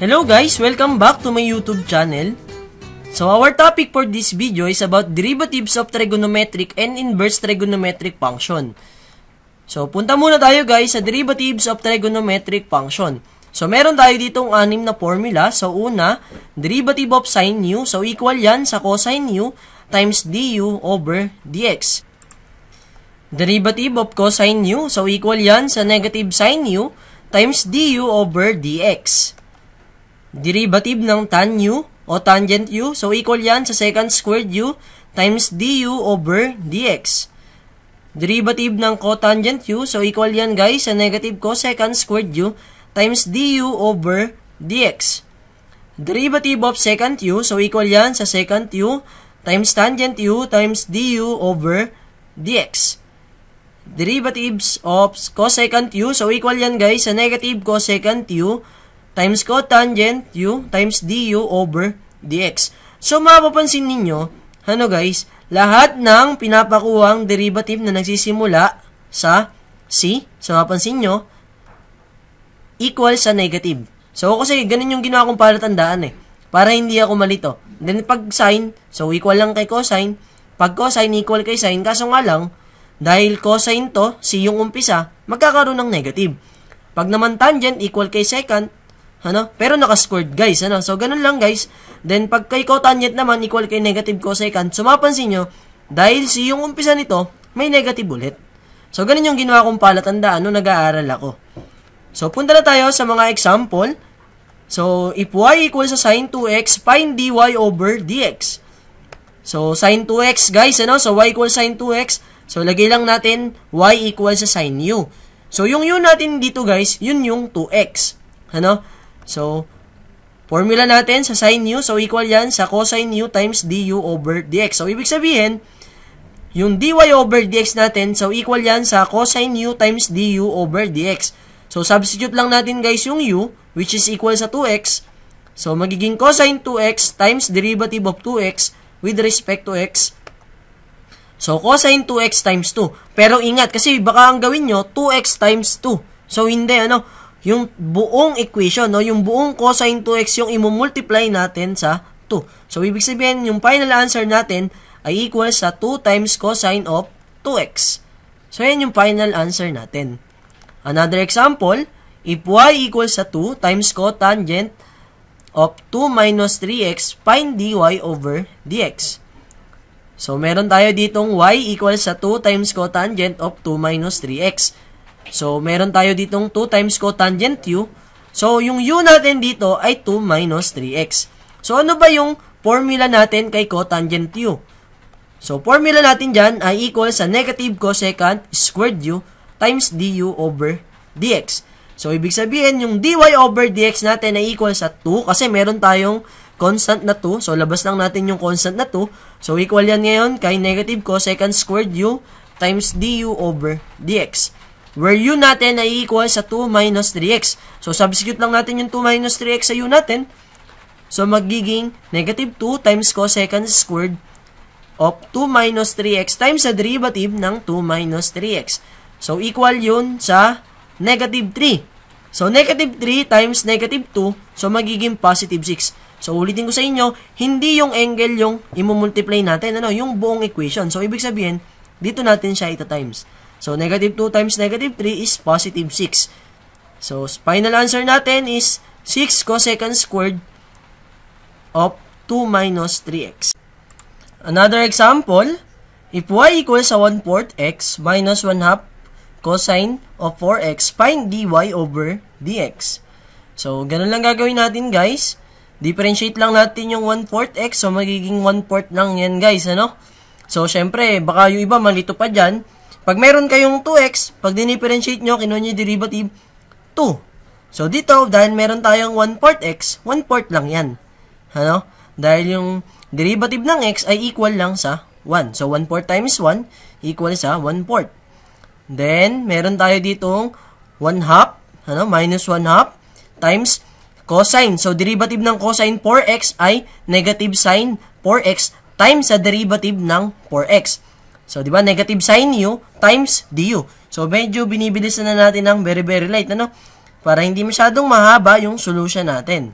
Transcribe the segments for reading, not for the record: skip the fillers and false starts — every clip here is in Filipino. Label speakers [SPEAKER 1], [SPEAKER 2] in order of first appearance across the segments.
[SPEAKER 1] Hello guys! Welcome back to my YouTube channel. So our topic for this video is about derivatives of trigonometric and inverse trigonometric function. So punta muna tayo guys sa derivatives of trigonometric function. So meron tayo ditong 6 na formula. So una, derivative of sin u. So equal yan sa cosine u times du over dx. Derivative of cosine u. So equal yan sa negative sin u times du over dx. Derivative ng tan u o tangent u. So equal yan sa secant squared u times du over dx. Derivative ng cotangent u. So equal yan guys sa negative cosecant squared u times du over dx. Derivative of secant u. So equal yan sa secant u times tangent u times du over dx. Derivatives of cosecant u. So equal yan guys sa negative cosecant u times cotangent u times du over dx. So mapapansin ninyo, guys, lahat ng pinapakuhang derivative na nagsisimula sa c, so mapapansin nyo, equal sa negative. So kasi ganun yung ginawa kong palatandaan para hindi ako malito. Then pag sine, so equal lang kay cosine. Pag cosine, equal kay sine. Kaso nga lang, dahil cosine to, c yung umpisa, magkakaroon ng negative. Pag naman tangent, equal kay secant, pero naka-squared guys, So ganun lang guys. Then pag kay cotangent naman equal kay negative cosecant, so mapansin nyo, dahil c yung umpisa nito, may negative ulit. So ganun yung ginawa kong palatandaan nung nag-aaral ako. So punta na tayo sa mga example. So if y equals sa sin 2x, find dy over dx. So sin 2x guys, So y equals sin 2x. So lagay lang natin y equals sa sin u. So yung u natin dito guys, yun yung 2x. So, formula natin sa sin u, so equal yan sa cosine u times du over dx. So, ibig sabihin, yung dy over dx natin, so equal yan sa cosine u times du over dx. So, substitute lang natin guys yung u, which is equal sa 2x. So, magiging cosine 2x times derivative of 2x with respect to x. So, cosine 2x times 2. Pero ingat, kasi baka ang gawin nyo, 2x times 2. So, hindi, yung buong equation, yung buong cosine 2x yung imumultiply natin sa 2. So, ibig sabihin, yung final answer natin ay equal sa 2 times cosine of 2x. So, yan yung final answer natin. Another example, if y equals sa 2 times cotangent of 2 minus 3x, find dy over dx. So, meron tayo ditong y equals sa 2 times cotangent of 2 minus 3x. So, meron tayo ditong 2 times cotangent u. So, yung u natin dito ay 2 minus 3x. So, ano ba yung formula natin kay cotangent u? So, formula natin dyan ay equal sa negative cosecant squared u times du over dx. So, ibig sabihin, yung dy over dx natin ay equal sa 2 kasi meron tayong constant na 2. So, labas lang natin yung constant na 2. So, equal yan ngayon kay negative cosecant squared u times du over dx. Where u natin ay equal sa 2 minus 3x. So, substitute lang natin yung 2 minus 3x sa u natin. So, magiging negative 2 times cosecant squared of 2 minus 3x times sa derivative ng 2 minus 3x. So, equal yun sa negative 3. So, negative 3 times negative 2. So, magiging positive 6. So, ulitin ko sa inyo, hindi yung angle yung imumultiply natin, yung buong equation. So, ibig sabihin, dito natin siya ita-times. So, negative 2 times negative 3 is positive 6. So, final answer natin is 6 cosecant squared of 2 minus 3x. Another example, if y equals sa 1/4 x minus 1/2 cosine of 4x, find dy over dx. So, ganun lang gagawin natin guys. Differentiate lang natin yung 1/4 x. So, magiging 1/4 lang yan guys, So, syempre, baka yung iba malito pa dyan. Pag meron kayong 2x, pag dinifferentiate nyo, kinuha nyo yung derivative, 2. So, dito, dahil meron tayong 1/4 x, 1/4 lang yan. Dahil yung derivative ng x ay equal lang sa 1. So, 1/4 times 1 equal sa 1/4. Then, meron tayo ditong 1/2, minus 1/2 times cosine. So, derivative ng cosine 4x ay negative sine 4x times sa derivative ng 4x. So, di ba, negative sin u times du. So, medyo binibilisan na natin ng very, very light, Para hindi masyadong mahaba yung solution natin.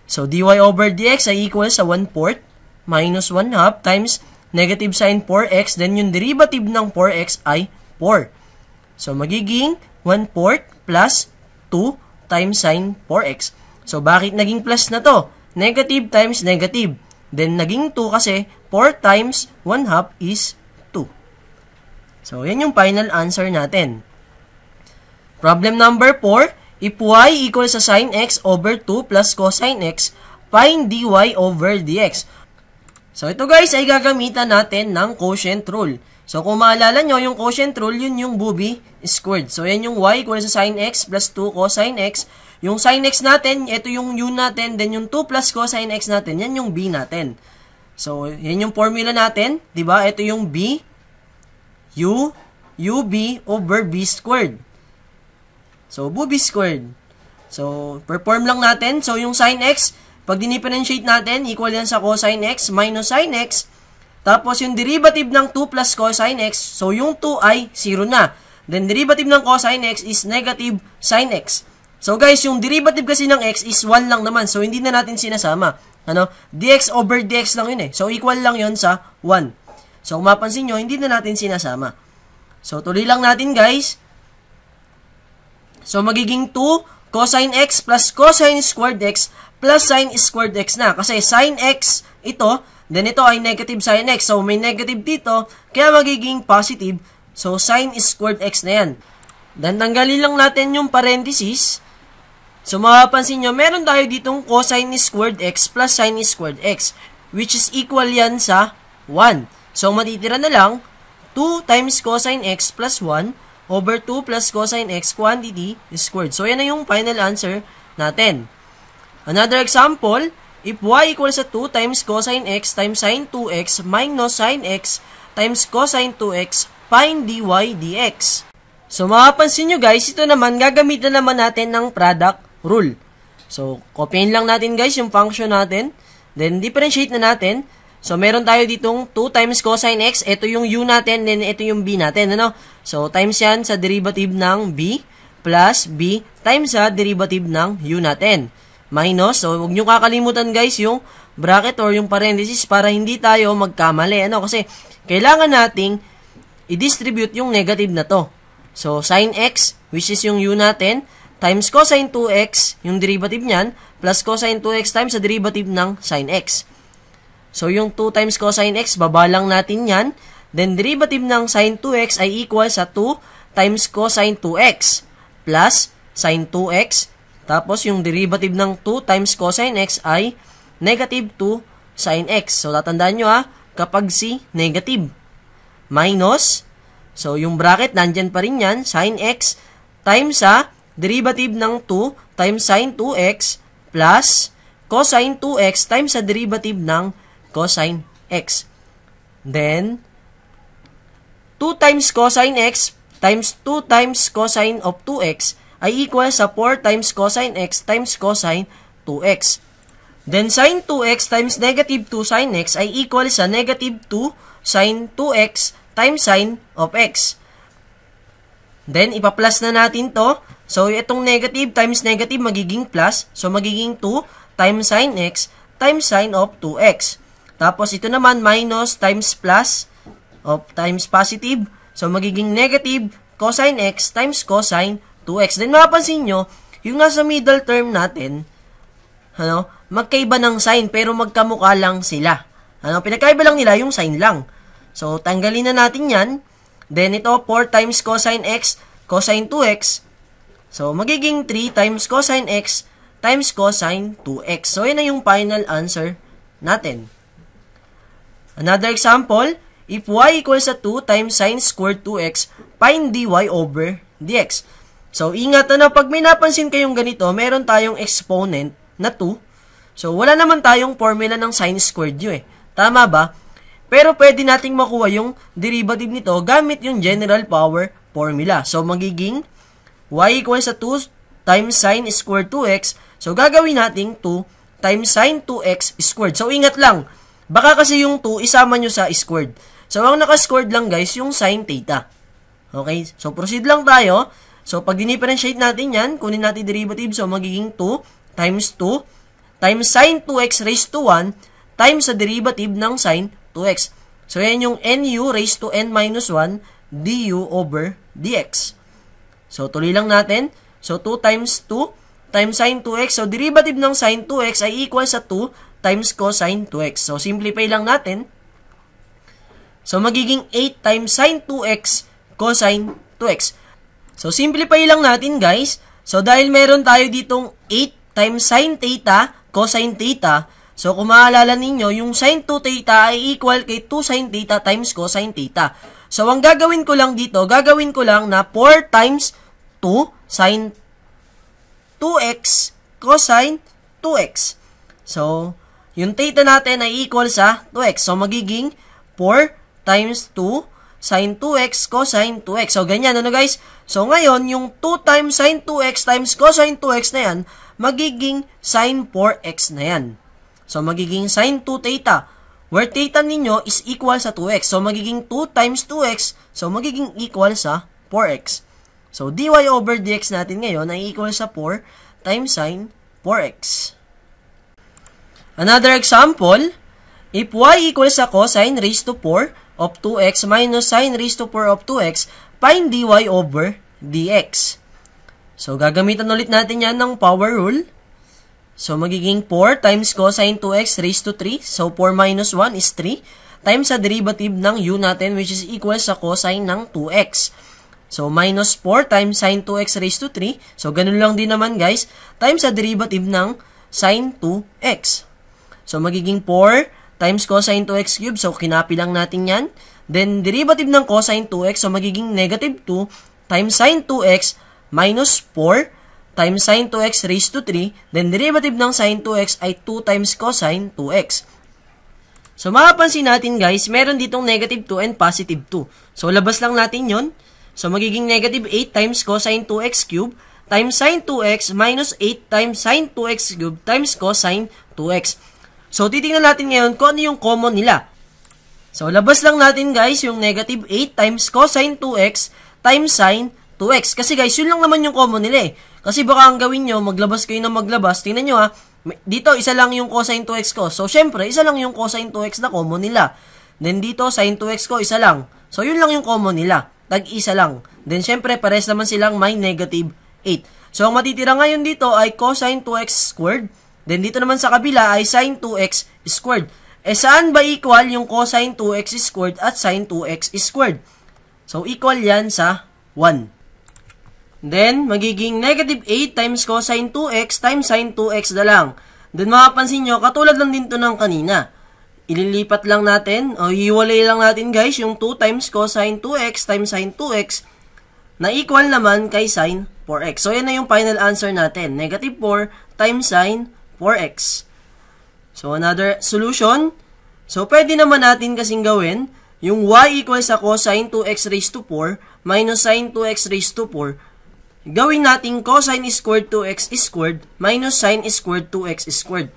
[SPEAKER 1] So, dy over dx ay equal sa 1/4 minus 1/2 times negative sin 4x. Then, yung derivative ng 4x ay 4. So, magiging 1/4 plus 2 times sin 4x. So, bakit naging plus na to? Negative times negative. Then, naging 2 kasi 4 times 1/2 is 2. So, yan yung final answer natin. Problem number 4. If y equals sa sin x over 2 plus cosine x, find dy over dx. So, ito guys ay gagamitan natin ng quotient rule. So, kung maalala nyo, yung quotient rule, yun yung Booby squared. So, yan yung y equals sa sin x plus 2 cosine x. Yung sin x natin, ito yung u natin. Then, yung 2 plus cosine x natin, yan yung b natin. So, yan yung formula natin. Diba? Ito yung b, u, ub over b squared. So, Booby squared. So, perform lang natin. So, yung sin x, pag dinifferentiate natin, equal yan sa cosine x minus sin x. Tapos, yung derivative ng 2 plus cosine x, so yung 2 ay 0 na. Then, derivative ng cosine x is negative sin x. So, guys, yung derivative kasi ng x is 1 lang naman. So, hindi na natin sinasama. Ano? dx over dx lang yun eh. So, equal lang yun sa 1. So, kung mapansin nyo, hindi na natin sinasama. So, tuloy lang natin, guys. So, magiging 2 cosine x plus cosine squared x plus sin squared x na. Kasi sin x ito, then ito ay negative sin x. So, may negative dito, kaya magiging positive. So, sin squared x na yan. Then, tanggalin lang natin yung parenthesis. So, mapapansin nyo, meron tayo ditong cosine squared x plus sin squared x, which is equal yan sa 1. So, matitira na lang 2 times cosine x plus 1 over 2 plus cosine x quantity squared. So, yan na yung final answer natin. Another example, if y equals sa 2 times cosine x times sin 2x minus sin x times cosine 2x, find dy dx. So, mapapansin nyo guys, ito naman, gagamitan naman natin ng product rule. So, copyin lang natin guys yung function natin. Then, differentiate na natin. So, meron tayo ditong 2 times cosine x. Ito yung u natin, then ito yung b natin. Ano? So, times yan sa derivative ng b plus b times sa derivative ng u natin. Minus, so huwag nyo kakalimutan guys yung bracket or yung parenthesis para hindi tayo magkamali. Ano? Kasi, kailangan nating i-distribute yung negative na to. So, sin x, which is yung u natin, times cosine 2x, yung derivative nyan, plus cosine 2x times sa derivative ng sin x. So, yung 2 times cosine x, baba lang natin yan. Then, derivative ng sin 2x ay equal sa 2 times cosine 2x plus sin 2x. Tapos, yung derivative ng 2 times cosine x ay negative 2 sin x. So, tatandaan nyo kapag si negative. Minus, so, yung bracket, nandyan pa rin yan, sin x times sa derivative ng 2 times sin 2x plus cosine 2x times sa derivative ng cosine x. Then, 2 times cosine x times 2 times cosine of 2x ay equal sa 4 times cosine x times cosine 2x. Then, sin 2x times negative 2 sin x ay equal sa negative 2 sin 2x times sin of x. Then, ipa-plus na natin to. So, itong negative times negative magiging plus. So, magiging 2 times sin x times sin of 2x. Tapos, ito naman, minus times plus of times positive. So, magiging negative cosine x times cosine 2x. Then, mapapansin nyo, yung nasa middle term natin, magkaiba ng sign, pero magkamukha lang sila. Pinagkaiba lang nila yung sign lang. So, tanggalin na natin yan. Then, ito, 4 times cosine x, cosine 2x. So, magiging 3 times cosine x times cosine 2x. So, yun na yung final answer natin. Another example, if y equals sa 2 times sin squared 2x, find dy over dx. So, ingat pag may napansin kayong ganito, meron tayong exponent na 2. So, wala naman tayong formula ng sin squared u Tama ba? Pero pwede nating makuha yung derivative nito gamit yung general power formula. So, magiging y equals sa 2 times sin squared 2x. So, gagawin nating 2 times sin 2x squared. So, ingat lang. Baka kasi yung 2, isama nyo sa squared. So, ang naka-squared lang guys, yung sin theta. Okay? So, proceed lang tayo. So, pag dinifferentiate natin yan, kunin natin derivative. So, magiging 2 times 2 times sin 2x raised to 1 times sa derivative ng sin 2x. So, yan yung nu raised to n minus 1 du over dx. So, tuloy lang natin. So, 2 times 2 times sin 2x. So, derivative ng sin 2x ay equal sa 2 times cosine 2x. So, simplify lang natin. So, magiging 8 times sin 2x cosine 2x. So, simplify lang natin, guys. So, dahil meron tayo ditong 8 times sin theta cosine theta, so, kung maalala ninyo, yung sin 2 theta ay equal kay 2 sin theta times cosine theta. So, ang gagawin ko lang dito, gagawin ko lang na 4 times 2 sin 2x cosine 2x. So, yung theta natin ay equal sa 2x. So, magiging 4 times 2 sin 2x cosine 2x. So, ganyan, ano guys? So, ngayon, yung 2 times sin 2x times cosine 2x na yan, magiging sin 4x na yan. So, magiging sin 2 theta, where theta ninyo is equal sa 2x. So, magiging 2 times 2x, so magiging equal sa 4x. So, dy over dx natin ngayon ay equal sa 4 times sin 4x. Another example, if y equals sa cosine raised to 4 of 2x minus sin raised to 4 of 2x, find dy over dx. So, gagamitan ulit natin yan ng power rule. So, magiging 4 times cosine 2x raised to 3. So, 4 minus 1 is 3. Times sa derivative ng u natin, which is equal sa cosine ng 2x. So, minus 4 times sin 2x raised to 3. So, ganun lang din naman, guys. Times sa derivative ng sin 2x. So, magiging 4 times cosine 2x cubed. So, kinapi lang natin yan. Then, derivative ng cosine 2x. So, magiging negative 2 times sin 2x minus 4 times sin 2x raised to 3. Then, derivative ng sin 2x ay 2 times cosine 2x. So, mapapansin natin, guys, meron ditong negative 2 and positive 2. So, labas lang natin yon. So, magiging negative 8 times cosine 2x cubed times sin 2x minus 8 times sin 2x cubed times cosine 2x. So, titingnan natin ngayon kung ano yung common nila. So, labas lang natin, guys, yung negative 8 times cosine 2x times sin 2x. Kasi, guys, yun lang naman yung common nila eh. Kasi baka ang gawin nyo, maglabas kayo na maglabas. Tingnan nyo ha, dito isa lang yung cosine 2x ko. So, syempre, isa lang yung cosine 2x na common nila. Then, dito, sin 2x ko, isa lang. So, yun lang yung common nila. Tag-isa lang. Then, syempre, pares naman silang may negative 8. So, ang matitira ngayon dito ay cosine 2x squared. Then, dito naman sa kabila ay sin 2x squared. Eh, saan ba equal yung cosine 2x squared at sin 2x squared? So, equal yan sa 1. Then, magiging negative 8 times cosine 2x times sin 2x na lang. Then, makapansin nyo, katulad lang din to ng kanina. Ililipat lang natin, o hiwalay lang natin guys, yung 2 times cosine 2x times sin 2x na equal naman kay sin 4x. So, yan na yung final answer natin. Negative 4 times sin 4x. So, another solution. So, pwede naman natin kasing gawin yung y equals sa cosine 2x raised to 4 minus sin 2x raised to 4. Gawin natin cosine squared 2x squared minus sin squared 2x squared.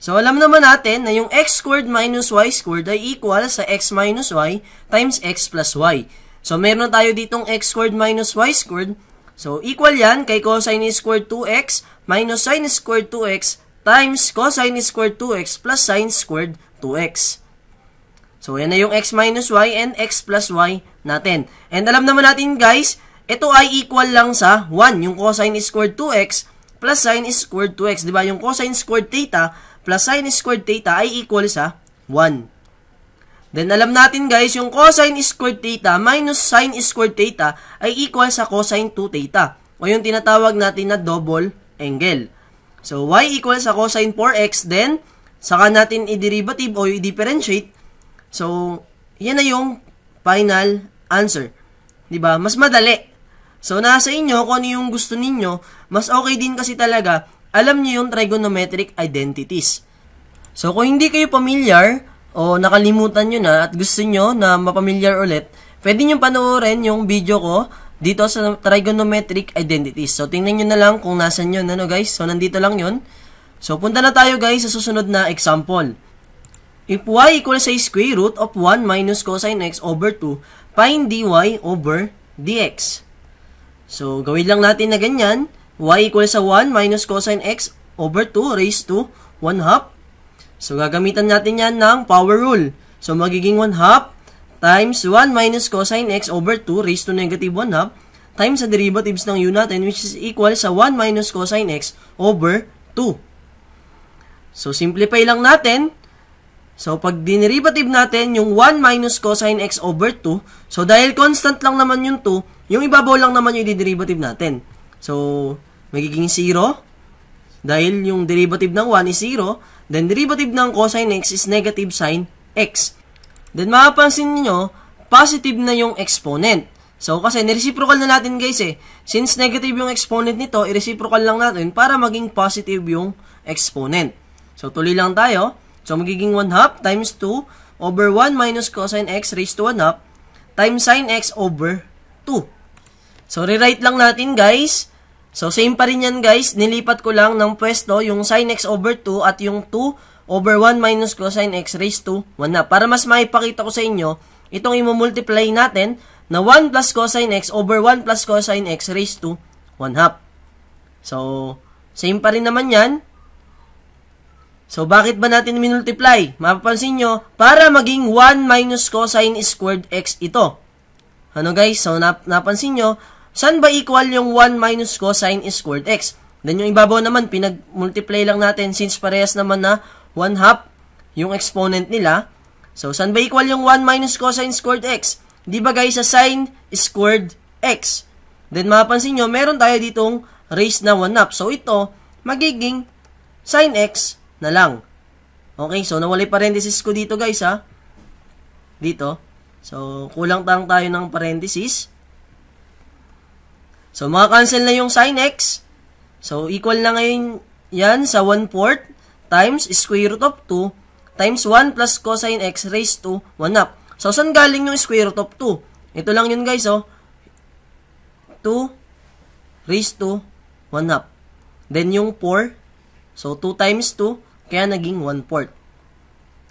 [SPEAKER 1] So, alam naman natin na yung x squared minus y squared ay equal sa x minus y times x plus y. So, meron tayo ditong x squared minus y squared. So, equal yan kay cosine squared 2x minus sin squared 2x times cosine squared 2x plus sin squared 2x. So, yan na yung x minus y and x plus y natin. And alam naman natin guys, ito ay equal lang sa 1. Yung cosine squared 2x plus sin squared 2x. Diba? Yung cosine squared theta plus sin squared theta ay equal sa 1. Then, alam natin guys, yung cosine squared theta minus sin squared theta ay equal sa cosine 2 theta. O yung tinatawag natin na double angle. So, y equal sa cosine 4x, then, saka natin i-derivative o i-differentiate. So, yan na yung final answer. Diba? Mas madali. So, nasa inyo kung ano yung gusto ninyo. Mas okay din kasi talaga, alam nyo yung trigonometric identities. So, kung hindi kayo familiar, o nakalimutan nyo na, at gusto nyo na mapamilyar ulit, pwede nyo panoorin yung video ko dito sa trigonometric identities. So, tingnan nyo na lang kung nasan yun, ano guys? So, nandito lang yun. So, punta na tayo guys sa susunod na example. If y equals sa square root of 1 minus cosine x over 2, find dy over dx. So, gawin lang natin na ganyan. Y equals sa 1 minus cosine x over 2 raised to 1 half. So, gagamitan natin yan ng power rule. So, magiging 1 half times 1 minus cosine x over 2 raised to negative 1 half times sa derivatives ng u natin, which is equal sa 1 minus cosine x over 2. So, simplify lang natin. So, pag dinerivative natin yung 1 minus cosine x over 2, so, dahil constant lang naman yung 2, yung ibabaw lang naman yung derivative natin. So, magiging 0. Dahil yung derivative ng 1 is 0, then derivative ng cosine x is negative sine x. Then, mapapansin niyo positive na yung exponent. So, kasi nireciprocal na natin guys eh. Since negative yung exponent nito, i-reciprocal lang natin para maging positive yung exponent. So, tuloy lang tayo. So, magiging 1 half times 2 over 1 minus cosine x raised to 1 half times sine x over 2. So, rewrite lang natin guys. So, same pa rin yan guys. Nilipat ko lang ng pwesto yung sine x over 2 at yung 2 over 1 minus cosine x raised to 1 half. Para mas maipakita ko sa inyo, itong i-multiply natin na 1 plus cosine x over 1 plus cosine x raised to 1 half. So, same pa rin naman yan. So, bakit ba natin minultiply? Mapapansin nyo, para maging 1 minus cosine squared x ito. Ano guys? So, napansin nyo, saan ba equal yung 1 minus cosine squared x? Then, yung ibabaw naman, pinag-multiply lang natin since parehas naman na 1 half yung exponent nila. So, saan ba equal yung 1 minus cosine squared x? Di ba guys, sa sine squared x? Then, mapapansin nyo, meron tayo ditong raised na 1 half. So, ito, magiging sine x na lang. Okay, so, nawala yung parenthesis ko dito guys, ha? Dito. So, kulang tayo ng parenthesis. So, maka-cancel na yung sine x. So, equal na ngayon yan sa 1/4 times square root of 2 times 1 plus cosine x raised to 1 half. So, saan galing yung square root of 2? Ito lang yun guys, oh. 2 raised to 1 half. Then, yung 4. So, 2 times 2, kaya naging 1/4.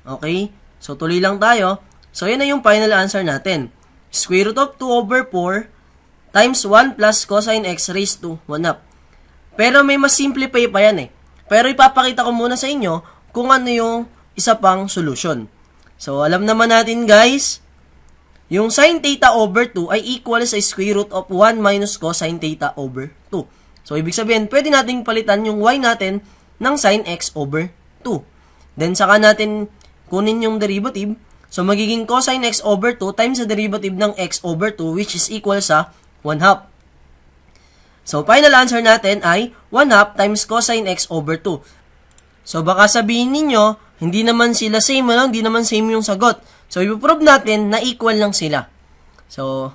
[SPEAKER 1] Okay? So, tuloy lang tayo. So, yan na yung final answer natin. Square root of 2 over 4 times 1 plus cosine x raised to 1 half. Pero may mas simplify pa yan eh. Pero ipapakita ko muna sa inyo kung ano yung isa pang solution. So, alam naman natin guys, yung sin theta over 2 ay equal sa square root of 1 minus cosine theta over 2. So, ibig sabihin, pwede nating palitan yung y natin ng sin x over 2. Then, saka natin kunin yung derivative. So, magiging cosine x over 2 times sa derivative ng x over 2, which is equal sa 1 half. So, final answer natin ay 1 half times cosine x over 2. So, baka sabihin ninyo, hindi naman sila same, ano? Hindi naman same yung sagot. So, ipoprove natin na equal lang sila. So,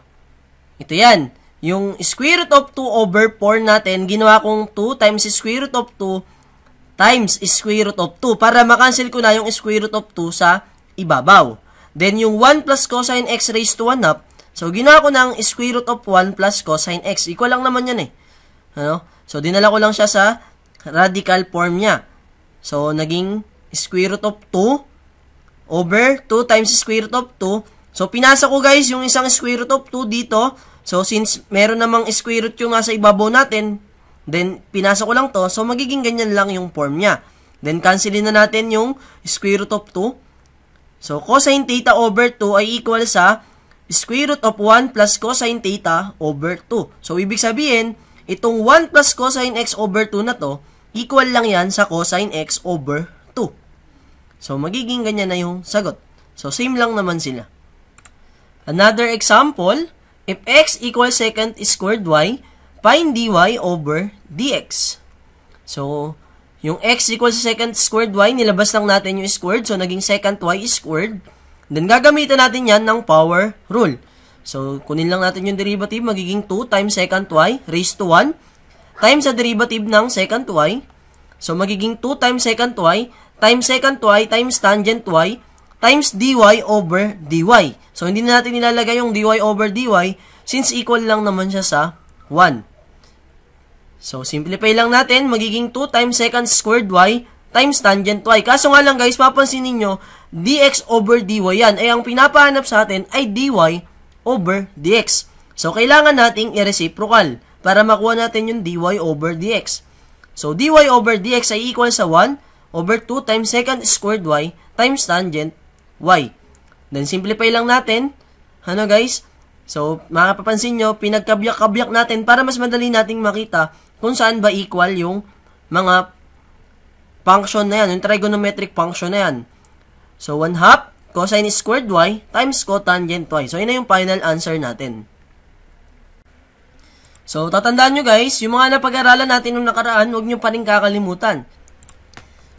[SPEAKER 1] ito yan. Yung square root of 2 over 4 natin, ginawa kong 2 times square root of 2 times square root of 2 para makancel ko na yung square root of 2 sa ibabaw. Then, yung 1 plus cosine x raised to 1 half, so, ginawa ko ng square root of 1 plus cosine x. Equal lang naman yan eh. Ano? So, dinala ko lang siya sa radical form niya. So, naging square root of 2 over 2 times square root of 2. So, pinasa ko guys yung isang square root of 2 dito. So, since meron namang square root yung nasa ibabaw natin, then, pinasa ko lang to. So, magiging ganyan lang yung form niya. Then, cancelin na natin yung square root of 2. So, cosine theta over 2 ay equal sa square root of 1 plus cosine theta over 2. So, ibig sabihin, itong 1 plus cosine x over 2 na to, equal lang yan sa cosine x over 2. So, magiging ganyan na yung sagot. So, same lang naman sila. Another example, if x equals secant squared y, find dy over dx. So, yung x equals secant squared y, nilabas lang natin yung squared. So, naging secant y squared. Then, gagamitan natin yan ng power rule. So, kunin lang natin yung derivative. Magiging 2 times secant y raised to 1 times sa derivative ng secant y. So, magiging 2 times secant y times secant y times tangent y times dy over dy. So, hindi na natin nilalagay yung dy over dy since equal lang naman siya sa 1. So, simplify lang natin. Magiging 2 times secant squared y times tangent y. Kaso nga lang guys, papansin ninyo, dx over dy yan. Ay, ang pinapahanap sa atin ay dy over dx. So, kailangan nating i-reciprocal para makuha natin yung dy over dx. So, dy over dx ay equal sa 1 over 2 times secant squared y times tangent y. Then, simplify lang natin. Ano guys? So, makapapansin nyo, pinagkabyak-kabyak natin para mas madali nating makita kung saan ba equal yung mga function na yan, yung trigonometric function na yan. So, 1/2 cosine squared y times cotangent y. So, yun na yung final answer natin. So, tatandaan nyo guys, yung mga napag-aralan natin nung nakaraan, huwag nyo pa rin kakalimutan.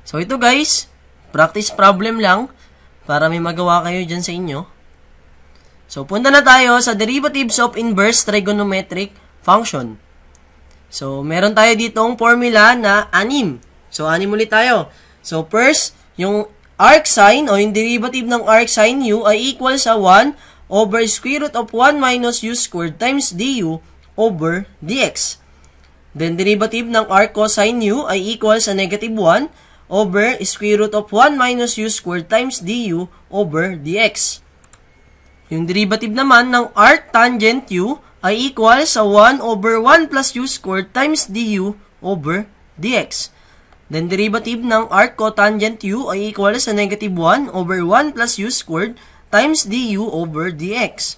[SPEAKER 1] So, ito guys, practice problem lang para may magawa kayo dyan sa inyo. So, punta na tayo sa derivatives of inverse trigonometric function. So, meron tayo ditong formula na 6. So, 6 ulit tayo. So, first, yung arc sine o yung derivative ng arc sine u ay equal sa 1 over square root of 1 minus u squared times du over dx. Then, derivative ng arc cosine u ay equal sa negative 1 over square root of 1 minus u squared times du over dx. Yung derivative naman ng arc tangent u ay equal sa 1 over 1 plus u squared times du over dx. Then, derivative ng arc cotangent u ay equal sa negative 1 over 1 plus u squared times du over dx.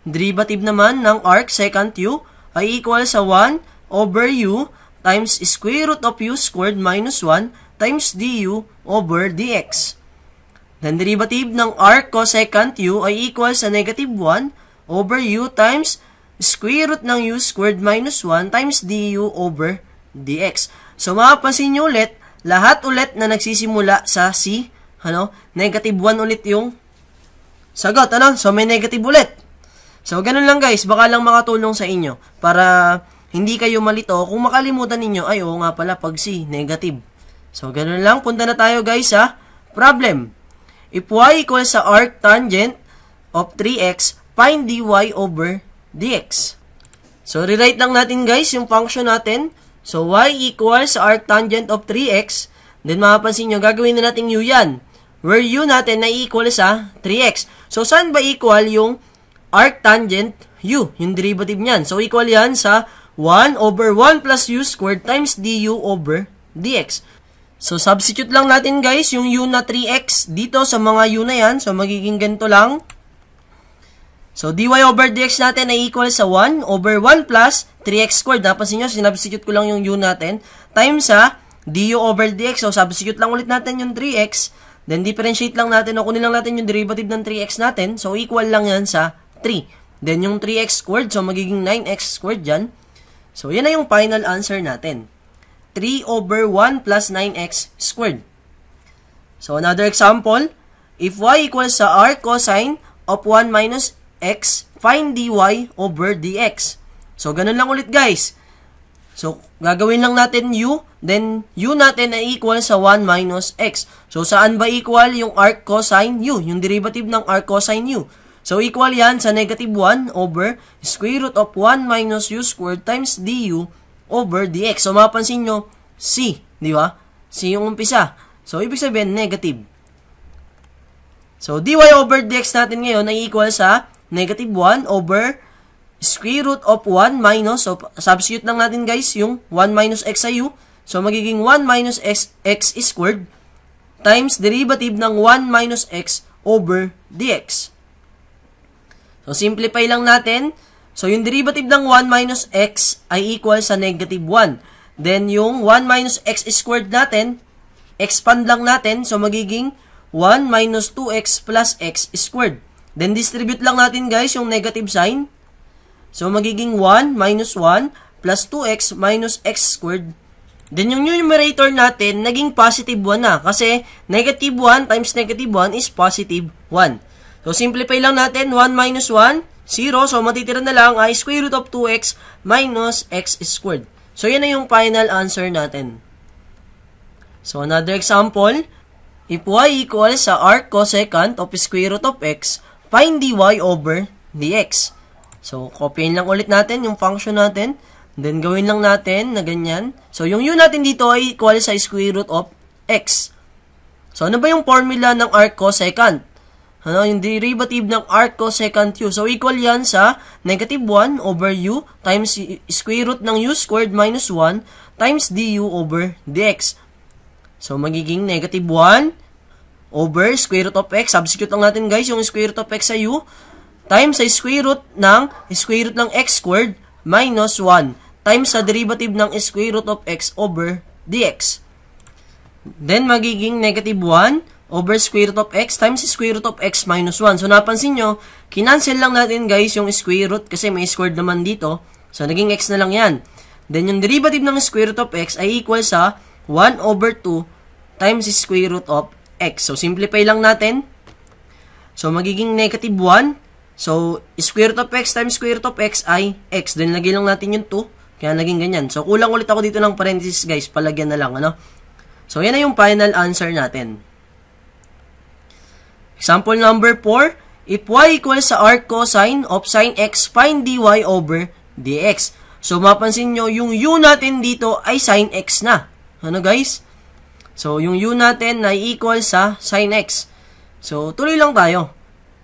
[SPEAKER 1] Derivative naman ng arc secant u ay equal sa 1 over u times square root of u squared minus 1 times du over dx. Then, derivative ng arc cosecant u ay equal sa negative 1 over u times square root ng u squared minus 1 times du over dx. So, mapapansin nyo ulit, lahat ulit na nagsisimula sa C, negative 1 ulit yung sagot, So, may negative ulit. So, ganun lang guys, baka lang makatulong sa inyo para hindi kayo malito kung makalimutan ninyo, ay oo nga pala, pag C, negative. So, ganun lang, punta na tayo guys sa problem. If y equals sa arc tangent of 3x, find dy over dx. So, rewrite lang natin guys yung function natin. So, y equals sa arc tangent of 3x. Then, mapapansin nyo, gagawin na natin u yan. Where u natin na equal sa 3x. So, saan ba equal yung arc tangent u? Yung derivative niyan. So, equal yan sa 1 over 1 plus u squared times du over dx. So, substitute lang natin guys yung u na 3x dito sa mga u na yan. So, magiging ganito lang. So, dy over dx natin ay equal sa 1 over 1 plus 3x squared. Napansin nyo, sinubstitute ko lang yung u natin. Times sa du over dx. So, substitute lang ulit natin yung 3x. Then, differentiate lang natin o kunin lang natin yung derivative ng 3x natin. So, equal lang yan sa 3. Then, yung 3x squared. So, magiging 9x squared dyan. So, yan na yung final answer natin. 3 over 1 plus 9x squared. So, another example. If y equals sa arc cosine of 1 minus x, find dy over dx. So, ganun lang ulit guys. So, gagawin lang natin u, then u natin ay equal sa 1 minus x. So, saan ba equal yung arc cosine u? Yung derivative ng arc cosine u. So, equal yan sa negative 1 over square root of 1 minus u squared times du over dx. So, mapapansin nyo, c, di ba? C yung umpisa. So, ibig sabihin, negative. So, dy over dx natin ngayon ay equal sa negative 1 over square root of 1 minus, so, substitute lang natin guys, yung 1 minus x sa u. So, magiging 1 minus x squared times derivative ng 1 minus x over dx. So, simplify lang natin. So, yung derivative ng 1 minus x ay equal sa negative 1. Then, yung 1 minus x squared natin, expand lang natin. So, magiging 1 minus 2x plus x squared. Then, distribute lang natin guys yung negative sign. So, magiging 1 minus 1 plus 2x minus x squared. Then, yung numerator natin, naging positive 1 na. Kasi, negative 1 times negative 1 is positive 1. So, simplify lang natin. 1 minus 1, 0. So, matitira na lang ay square root of 2x minus x squared. So, yan na yung final answer natin. So, another example. If y equals sa arc cosecant of square root of x, find dy over dx. So, copyin lang ulit natin yung function natin. Then, gawin lang natin na ganyan. So, yung u natin dito ay equal sa square root of x. So, ano ba yung formula ng arc cosecant? Yung derivative ng arc cosecant u. So, equal yan sa negative 1 over u times square root ng u squared minus 1 times du over dx. So, magiging negative 1 over square root of x. Substitute lang natin guys yung square root of x sa u times sa square root ng x squared minus 1 times sa derivative ng square root of x over dx. Then, magiging negative 1 over square root of x times square root of x minus 1. So, napansin nyo, kinancel lang natin guys yung square root kasi may squared naman dito. So, naging x na lang yan. Then, yung derivative ng square root of x ay equal sa 1 over 2 times square root of x. So, simplify lang natin. So, magiging negative 1. So, square root of x times square root of x ay x. Then, lagay lang natin yung 2. Kaya, naging ganyan. So, kulang ulit ako dito ng parenthesis, guys. Palagyan na lang, ano? So, yan na yung final answer natin. Example number 4. If y equals sa arc cosine of sine x, find dy over dx. So, mapansin nyo, yung u natin dito ay sin x na. Ano, guys? So, yung u natin ay equal sa sin x. So, tuloy lang tayo.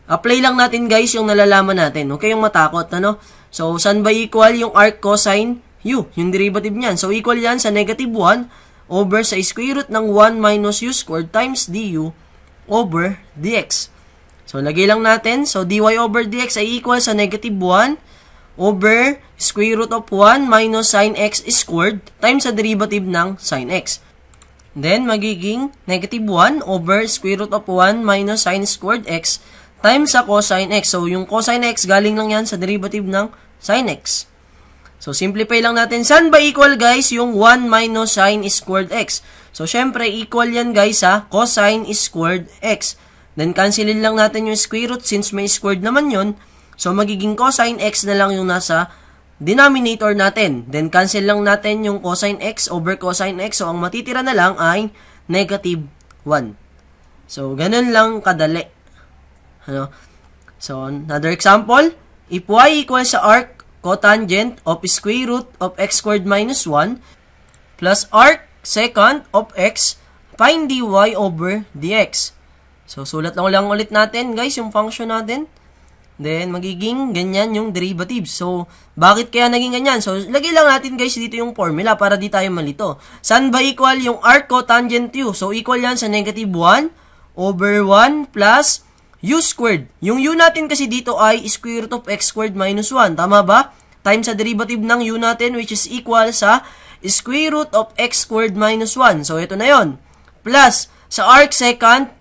[SPEAKER 1] Apply lang natin, guys, yung nalalaman natin. Huwag kayong matakot, ano? So, saan ba equal yung arc cosine u? Yung derivative niyan. So, equal yan sa negative 1 over sa square root ng 1 minus u squared times du over dx. So, lagay lang natin. So, dy over dx ay equal sa negative 1 over square root of 1 minus sin x squared times sa derivative ng sin x. Then, magiging negative 1 over square root of 1 minus sin squared x times sa cosine x. So, yung cosine x, galing lang yan sa derivative ng sin x. So, simplify lang natin. Saan ba equal, guys, yung 1 minus sin squared x? So, syempre, equal yan, guys, sa cosine squared x. Then, cancelin lang natin yung square root since may squared naman yun. So, magiging cosine x na lang yung nasa denominator natin. Then, cancel lang natin yung cosine x over cosine x. So, ang matitira na lang ay negative 1. So, ganun lang kadali. Ano? So, another example. If y equals sa arc cotangent of square root of x squared minus 1 plus arc secant of x, find dy over dx. So, sulat lang ulit natin, guys, yung function natin. Then, magiging ganyan yung derivatives. So, bakit kaya naging ganyan? So, lagay lang natin, guys, dito yung formula para di tayo malito. Saan ba equal yung arc cotangent u? So, equal yan sa negative 1 over 1 plus u squared. Yung u natin kasi dito ay square root of x squared minus 1. Tama ba? Times sa derivative ng u natin which is equal sa square root of x squared minus 1. So, ito na yon. Plus, sa arc secant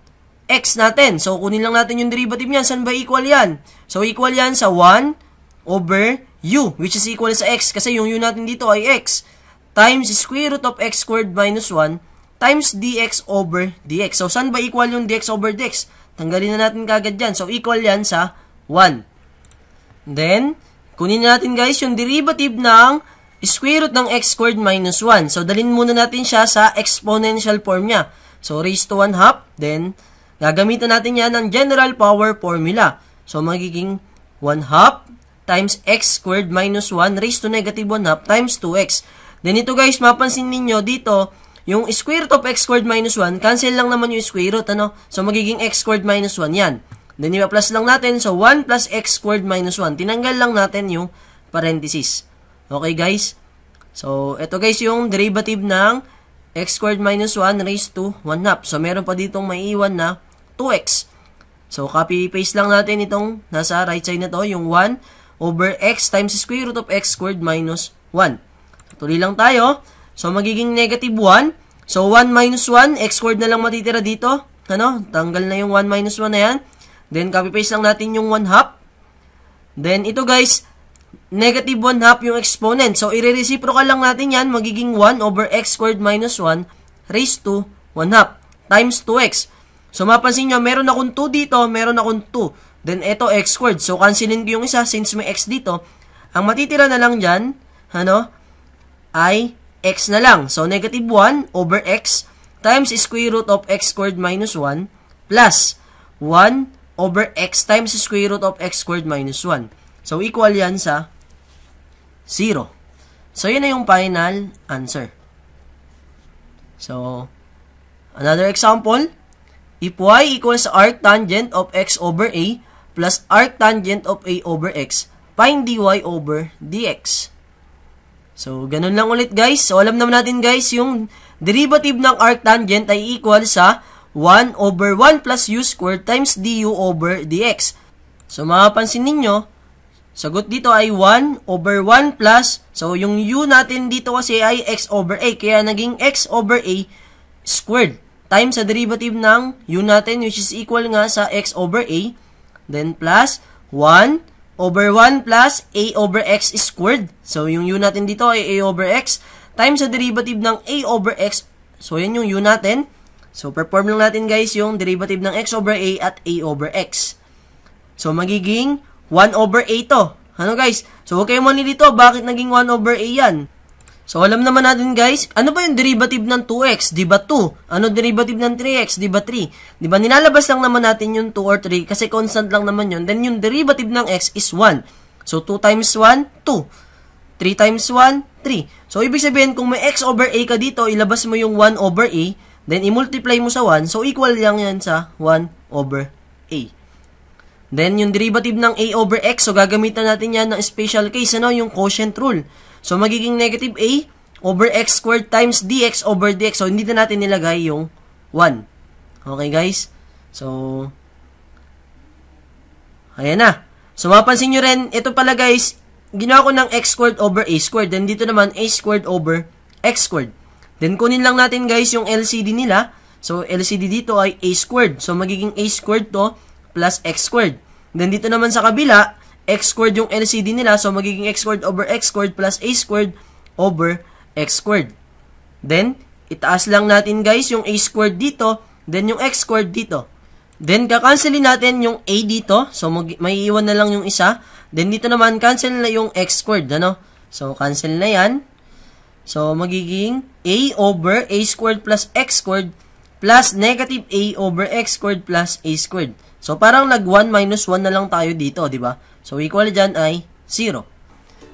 [SPEAKER 1] x natin. So, kunin lang natin yung derivative niyan. Saan ba equal yan? So, equal yan sa 1 over u, which is equal sa x. Kasi yung u natin dito ay x. Times square root of x squared minus 1 times dx over dx. So, saan ba equal yung dx over dx? Tanggalin na natin kagad yan. So, equal yan sa 1. Then, kunin natin guys yung derivative ng square root ng x squared minus 1. So, dalhin muna natin siya sa exponential form niya. So, raised to 1/2. Then, gagamitan natin yan ng general power formula. So, magiging 1/2 times x squared minus 1 raised to negative 1/2 times 2x. Then, ito guys, mapansin ninyo dito, yung square root of x squared minus 1, cancel lang naman yung square root, ano? So, magiging x squared minus 1 yan. Then, i-plus lang natin. So, 1 plus x squared minus 1. Tinanggal lang natin yung parenthesis. Okay, guys? So, ito guys yung derivative ng x squared minus 1 raised to 1/2. So, meron pa ditong maiiwan na 2x. So, copy-paste lang natin itong nasa right side na to, yung 1 over x times square root of x squared minus 1. So, tuloy lang tayo. So, magiging negative 1. So, 1 minus 1, x squared na lang matitira dito. Ano? Tanggal na yung 1 minus 1 na yan. Then, copy-paste lang natin yung 1/2. Then, ito guys, negative 1/2 yung exponent. So, i-reciprocal lang natin yan. Magiging 1 over x squared minus 1 raised to 1/2 times 2x. So, mapansin nyo, meron akong 2 dito, meron akong 2. Then, ito, x squared. So, cancelin ko yung isa since may x dito. Ang matitira na lang dyan, ano, ay x na lang. So, negative 1 over x times square root of x squared minus 1 plus 1 over x times square root of x squared minus 1. So, equal yan sa 0. So, yun na yung final answer. So, another example. If y equals arctangent of x over a plus arctangent of a over x, find dy over dx. So, ganun lang ulit guys. So, alam naman natin guys, yung derivative ng arctangent ay equal sa 1 over 1 plus u squared times du over dx. So, mapapansin ninyo, sagot dito ay 1 over 1 plus, so yung u natin dito kasi ay x over a, kaya naging x over a squared times sa derivative ng u natin which is equal nga sa x over a, then plus 1 over 1 plus a over x squared. So, yung u natin dito ay a over x times sa derivative ng a over x. So, yan yung u natin. So, perform lang natin guys yung derivative ng x over a at a over x. So, magiging 1 over a to. Ano guys? So, huwag kayong manilito. Bakit naging 1 over a yan? So, alam naman natin guys, ano ba yung derivative ng 2x? Diba 2? Ano derivative ng 3x? Diba 3? Diba nilalabas lang naman natin yung 2 or 3 kasi constant lang naman yun. Then, yung derivative ng x is 1. So, 2 times 1, 2. 3 times 1, 3. So, ibig sabihin, kung may x over a ka dito, ilabas mo yung 1 over a, then i-multiply mo sa 1, so equal lang yan sa 1 over a. Then, yung derivative ng a over x, so gagamitan natin yan ng special case, ano, yung quotient rule. So, magiging negative a over x squared times dx over dx. So, hindi na natin nilagay yung 1. Okay, guys? So, ayan na. So, mapansin nyo rin, ito pala guys, ginawa ko ng x squared over a squared. Then, dito naman, a squared over x squared. Then, kunin lang natin guys yung LCD nila. So, LCD dito ay a squared. So, magiging a squared to plus x squared. Then, dito naman sa kabila, x squared yung LCD nila. So, magiging x squared over x squared plus a squared over x squared. Then, itaas lang natin guys yung a squared dito. Then, yung x squared dito. Then, kakancelin natin yung a dito. So, may iwan na lang yung isa. Then, dito naman, cancel na yung x squared. Ano? So, cancel na yan. So, magiging a over a squared plus x squared plus negative a over x squared plus a squared. So, parang nag-1 minus 1 na lang tayo dito, di ba? So, equal dyan ay 0.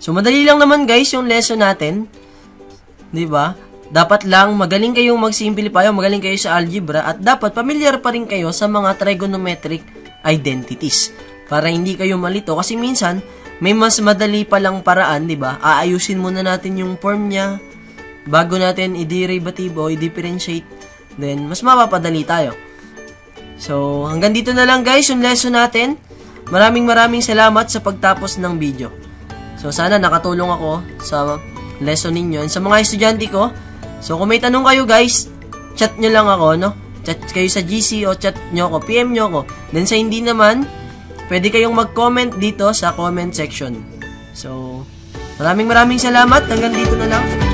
[SPEAKER 1] So, madali lang naman guys yung lesson natin. Di ba? Dapat lang magaling kayong mag-simplify o magaling kayo sa algebra at dapat familiar pa rin kayo sa mga trigonometric identities. Para hindi kayo malito. Kasi minsan, may mas madali palang paraan, di ba? Aayusin muna natin yung form niya bago natin i-derivative o i-differentiate. Then, mas mapapadali tayo. So, hanggang dito na lang guys yung lesson natin. Maraming salamat sa pagtapos ng video. So, sana nakatulong ako sa lesson ninyo. And sa mga estudyante ko, so kung may tanong kayo guys, chat nyo lang ako, no? Chat kayo sa GC o chat nyo ako, PM nyo ako. Then sa hindi naman, pwede kayong mag-comment dito sa comment section. So, maraming salamat. Hanggang dito na lang.